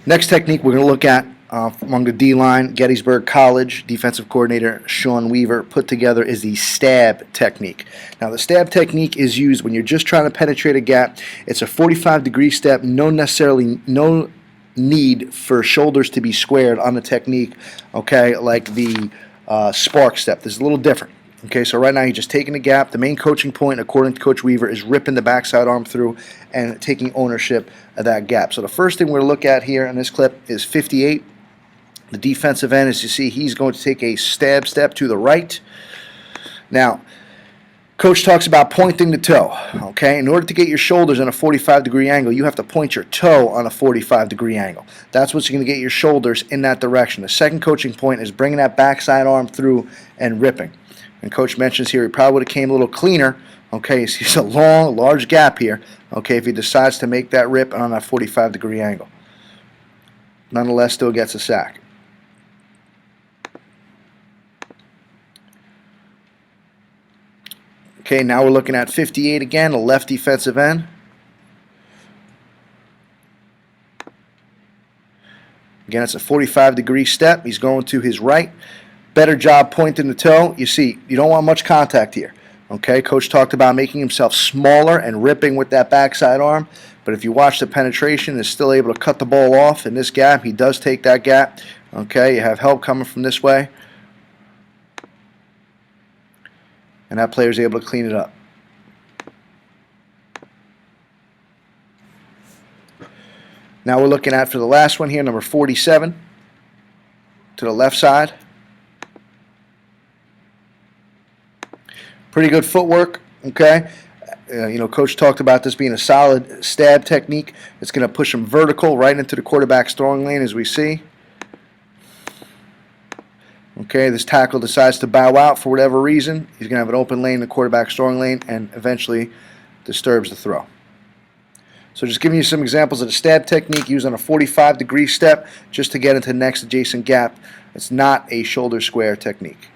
Next technique we're going to look at among the D-line, Gettysburg College defensive coordinator Sean Weaver put together is the stab technique. Now the stab technique is used when you're just trying to penetrate a gap. It's a 45-degree step, no need for shoulders to be squared on the technique, okay, like the spark step. This is a little different. Okay, so right now you're just taking the gap. The main coaching point, according to Coach Weaver, is ripping the backside arm through and taking ownership of that gap. So the first thing we're going to look at here in this clip is 58. The defensive end, as you see, he's going to take a stab step to the right. Now, Coach talks about pointing the toe. Okay, in order to get your shoulders on a 45-degree angle, you have to point your toe on a 45-degree angle. That's what's going to get your shoulders in that direction. The second coaching point is bringing that backside arm through and ripping. And Coach mentions here he probably would have came a little cleaner. Okay, he sees a long, large gap here. Okay, if he decides to make that rip on that 45-degree angle. Nonetheless, still gets a sack. Okay, now we're looking at 58 again, the left defensive end. Again, it's a 45-degree step. He's going to his right. Better job pointing the toe. You see, you don't want much contact here. Okay, Coach talked about making himself smaller and ripping with that backside arm. But if you watch the penetration, he's still able to cut the ball off in this gap. He does take that gap. Okay, you have help coming from this way. And that player is able to clean it up. Now we're looking at, for the last one here, number 47 to the left side. Pretty good footwork, okay? Coach talked about this being a solid stab technique. It's going to push him vertical right into the quarterback's throwing lane, as we see. Okay, this tackle decides to bow out for whatever reason. He's going to have an open lane in the quarterback's throwing lane and eventually disturbs the throw. So just giving you some examples of the stab technique used on a 45-degree step just to get into the next adjacent gap. It's not a shoulder square technique.